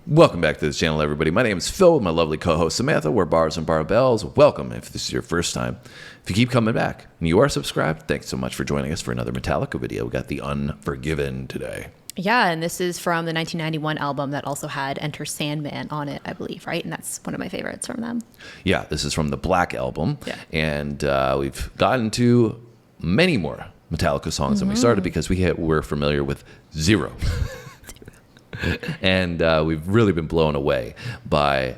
Welcome back to this channel, everybody. My name is Phil with my lovely co-host Samantha. We're Bars and Barbells. Welcome if this is your first time. If you keep coming back and you are subscribed, thanks so much for joining us for another Metallica video. We got the Unforgiven today. Yeah, and this is from the 1991 album that also had Enter Sandman on it, I believe, right? And that's one of my favorites from them. Yeah, this is from the Black Album. Yeah. And we've gotten to many more Metallica songs than we started because we're familiar with zero. And we've really been blown away by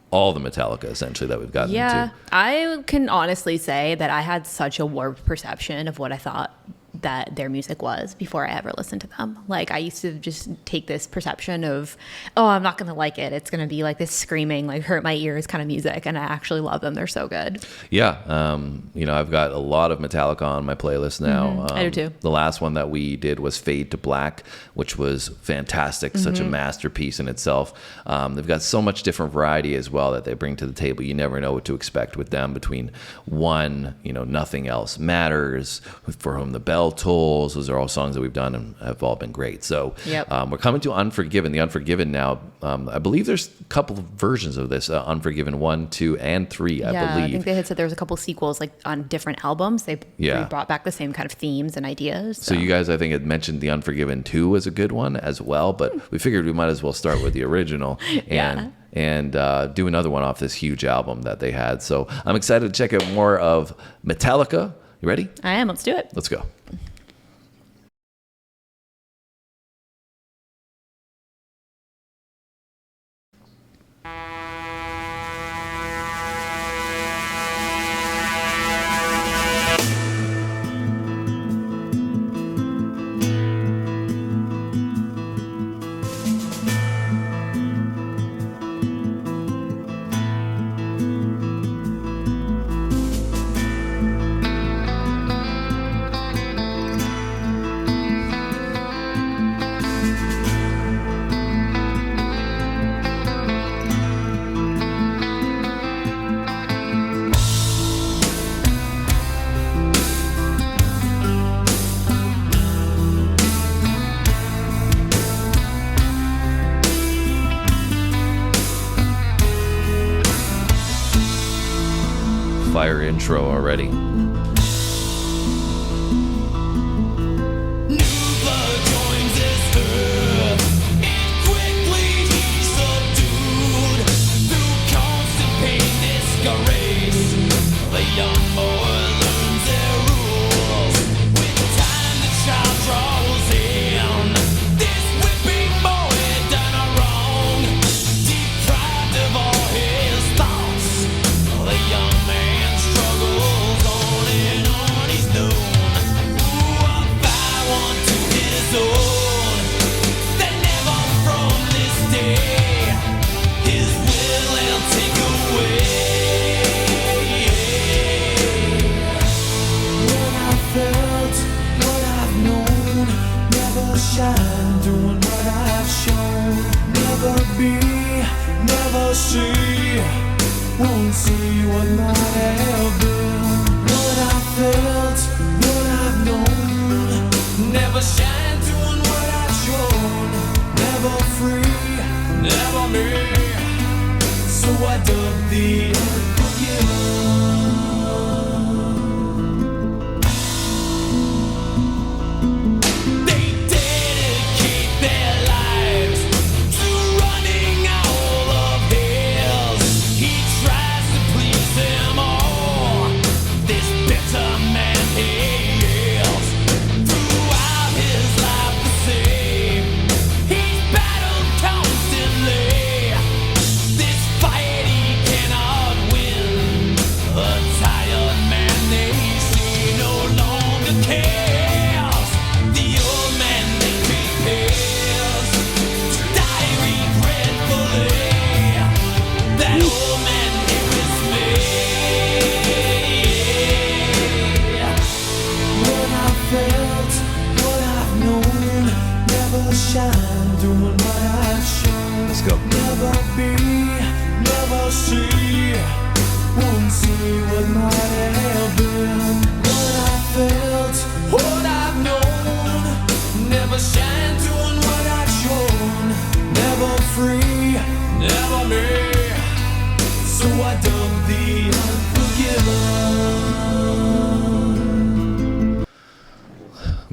all the Metallica, essentially, that we've gotten into. I can honestly say that I had such a warped perception of what I thought that their music was before I ever listened to them. Like, I used to just take this perception of, oh, I'm not going to like it. It's going to be like this screaming, like hurt my ears kind of music. And I actually love them. They're so good. Yeah. I've got a lot of Metallica on my playlist now. I do too. The last one that we did was Fade to Black, which was fantastic. Such a masterpiece in itself. They've got so much different variety as well that they bring to the table. You never know what to expect with them between one, Nothing Else Matters, For Whom the Bell Tolls. Those are all songs that we've done and have all been great. So we're coming to Unforgiven. The Unforgiven now, I believe there's a couple of versions of this, Unforgiven 1, 2, and 3, I believe. I think they had said there was a couple sequels like on different albums. They brought back the same kind of themes and ideas. So you guys, I think, had mentioned the Unforgiven 2 was a good one as well, but we figured we might as well start with the original and do another one off this huge album that they had. So I'm excited to check out more of Metallica. You ready? I am. Let's do it. Let's go. Fire intro already. Won't see what might have been. What I felt, what I've known. Never shine doing what I've shown. Never free, never me. So I dug the Unforgiven.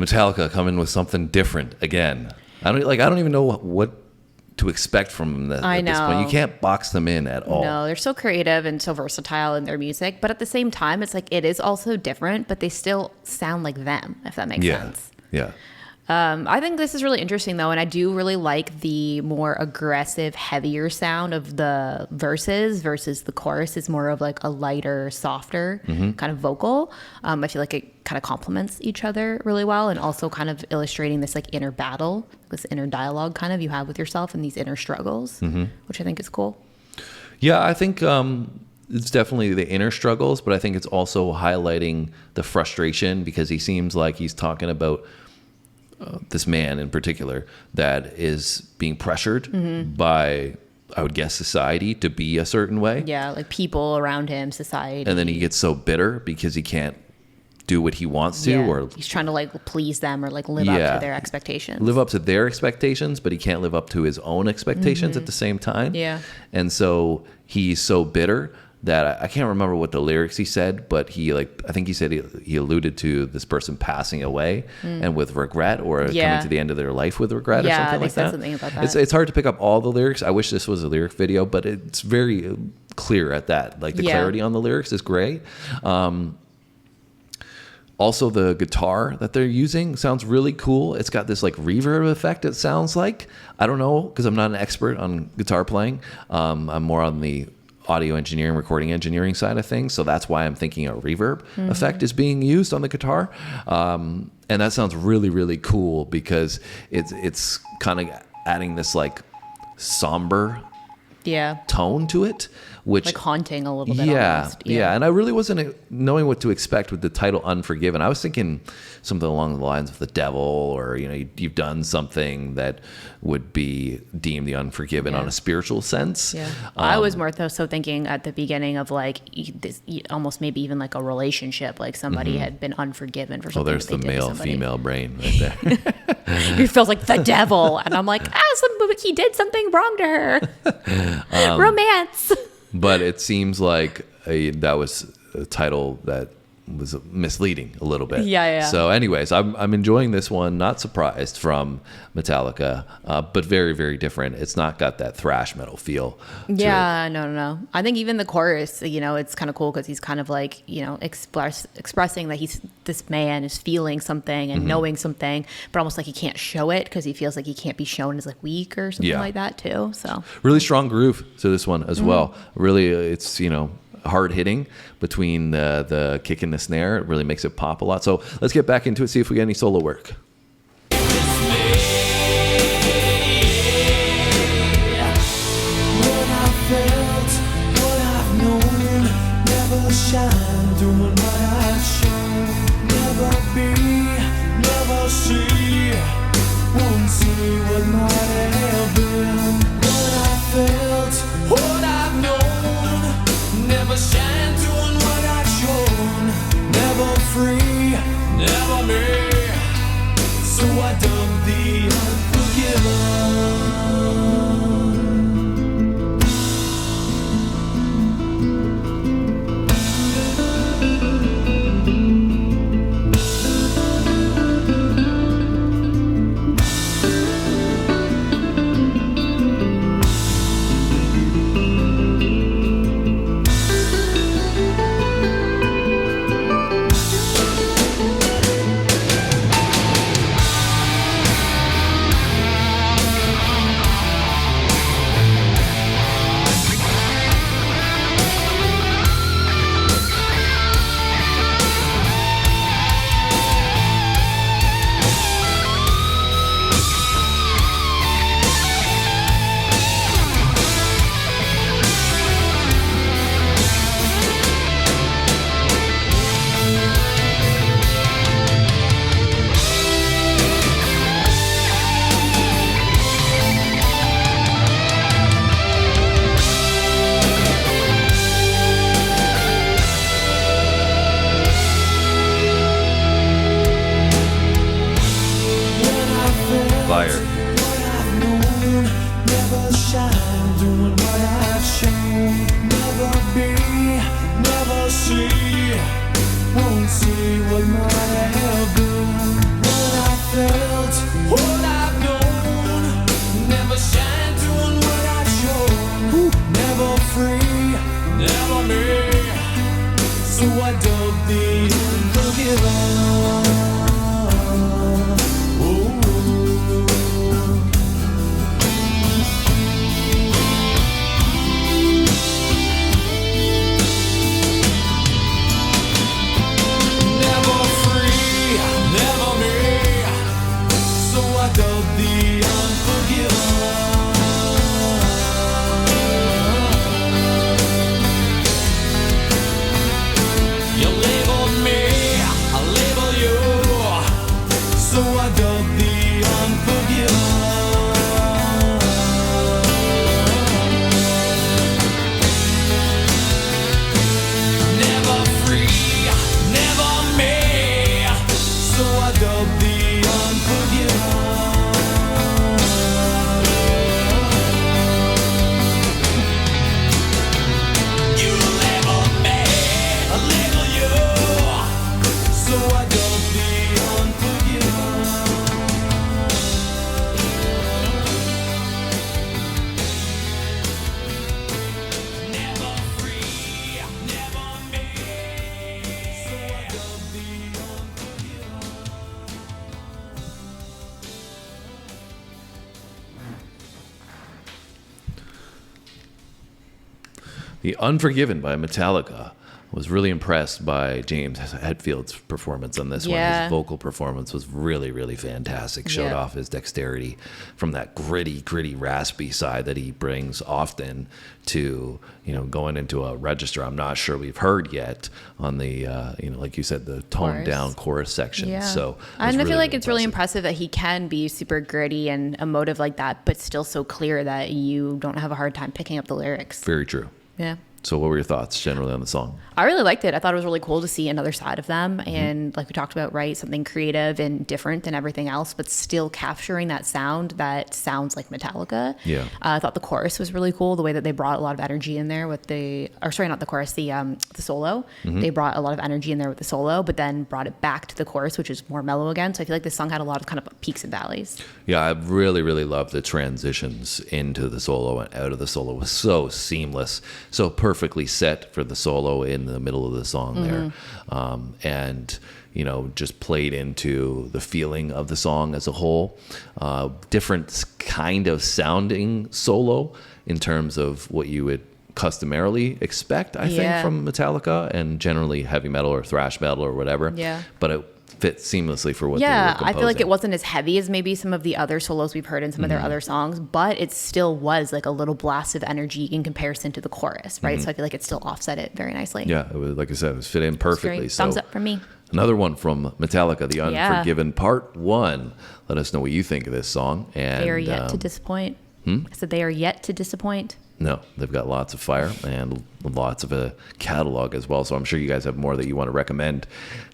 Metallica coming with something different again. I don't even know what to expect from them I at this point. know. You can't box them in at all. No, they're so creative and so versatile in their music, but at the same time, it's like it is also different, but they still sound like them, if that makes sense. Yeah. I think this is really interesting though, and I do really like the more aggressive, heavier sound of the verses versus the chorus is more of like a lighter, softer kind of vocal. I feel like it kind of complements each other really well, and also kind of illustrating this like inner battle, this inner dialogue kind of you have with yourself and these inner struggles, which I think is cool. Yeah, I think it's definitely the inner struggles, but I think it's also highlighting the frustration because he seems like he's talking about this man in particular that is being pressured by, I would guess, society to be a certain way. Yeah, like people around him, society. And then he gets so bitter because he can't do what he wants to, or he's trying to like please them or like live up to their expectations. Live up to their expectations, but he can't live up to his own expectations at the same time. Yeah. And so he's so bitter that I can't remember what the lyrics he said, but I think he said he alluded to this person passing away and with regret, or coming to the end of their life with regret, or something like that. Something about that. It's hard to pick up all the lyrics. I wish this was a lyric video, but it's very clear at that. Like the clarity on the lyrics is great. Also, the guitar that they're using sounds really cool. It's got this like reverb effect, it sounds like. I don't know, because I'm not an expert on guitar playing. I'm more on the audio engineering, recording engineering side of things. So that's why I'm thinking a reverb effect is being used on the guitar. And that sounds really, really cool because it's kind of adding this like somber tone to it, which like haunting a little bit. Almost. And I really wasn't knowing what to expect with the title Unforgiven. I was thinking something along the lines of the devil, or you've done something that would be deemed the unforgiven on a spiritual sense. I was more so thinking at the beginning of like this, almost maybe even like a relationship, like somebody had been unforgiven for something. There's the male female brain right there. It feels like the devil, and I'm like, he did something wrong to her. Romance. But it seems like that was a title that was misleading a little bit. So anyways, I'm enjoying this one. Not surprised from Metallica, but very, very different. It's not got that thrash metal feel. No. I think even the chorus, it's kind of cool because he's kind of like, expressing that this man is feeling something and knowing something, but almost like he can't show it because he feels like he can't be shown as like weak or something like that too. So really strong groove to this one as well. Really, it's, hard hitting between the kick and the snare. It really makes it pop a lot. So let's get back into it, see if we get any solo work. What I felt, what I've known, never shine doing what I've shown. Never be, never see, won't see what might have been. What I felt, what I've known, never shine doing what I've shown. Never free, never me, Never free, never me. So I dubbed the unforgiven. You labeled me, I label you. So I dubbed the unforgiven. Never free, never me. So I dubbed the unforgiven. You label me, I label you. So I dubbed the unforgiven. Never free, never me. So I dubbed the unforgiven. The Unforgiven by Metallica. Was really impressed by James Hetfield's performance on this one. Yeah. His vocal performance was really, really fantastic. Showed Yeah. off his dexterity from that gritty, raspy side that he brings often to, going into a register I'm not sure we've heard yet on the, like you said, the toned down chorus section. Yeah. So and I feel like it's really impressive that he can be super gritty and emotive like that, but still so clear that you don't have a hard time picking up the lyrics. Very true. Yeah. So what were your thoughts generally on the song? I really liked it. I thought it was really cool to see another side of them. And like we talked about, right, something creative and different than everything else, but still capturing that sound that sounds like Metallica. Yeah. I thought the chorus was really cool, the way that they brought a lot of energy in there with not the chorus, the solo. They brought a lot of energy in there with the solo, but then brought it back to the chorus, which is more mellow again. So I feel like this song had a lot of kind of peaks and valleys. Yeah, I really, really love the transitions into the solo and out of the solo. It was so seamless, so perfectly set for the solo in the middle of the song there. And, just played into the feeling of the song as a whole. Different kind of sounding solo in terms of what you would customarily expect, I think, from Metallica and generally heavy metal or thrash metal or whatever. Yeah. But it fits seamlessly for what they were Yeah, composing. I feel like it wasn't as heavy as maybe some of the other solos we've heard in some of their other songs, but it still was like a little blast of energy in comparison to the chorus, right? So I feel like it still offset it very nicely. Yeah, it was, like I said, it was fit in perfectly. Great. So Thumbs up for me. another one from Metallica, The Unforgiven Part 1. Let us know what you think of this song. And They are yet to disappoint. I said they are yet to disappoint. No, they've got lots of fire and lots of a catalog as well. So I'm sure you guys have more that you want to recommend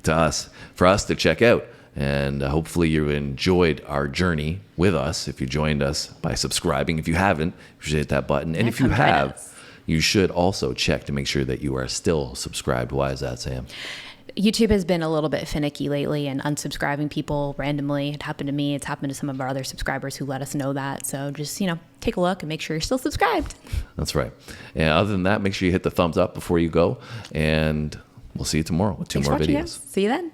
to us, for us to check out. And hopefully you enjoyed our journey with us. If you joined us by subscribing, if you haven't, you should hit that button. And if you come join have, us. you should also check to make sure that you are still subscribed. Why is that, Sam? YouTube has been a little bit finicky lately and unsubscribing people randomly. It happened to me. It's happened to some of our other subscribers who let us know that. So just, take a look and make sure you're still subscribed. That's right. And other than that, make sure you hit the thumbs up before you go. And we'll see you tomorrow with two Thanks more for watching, videos. guys. See you then.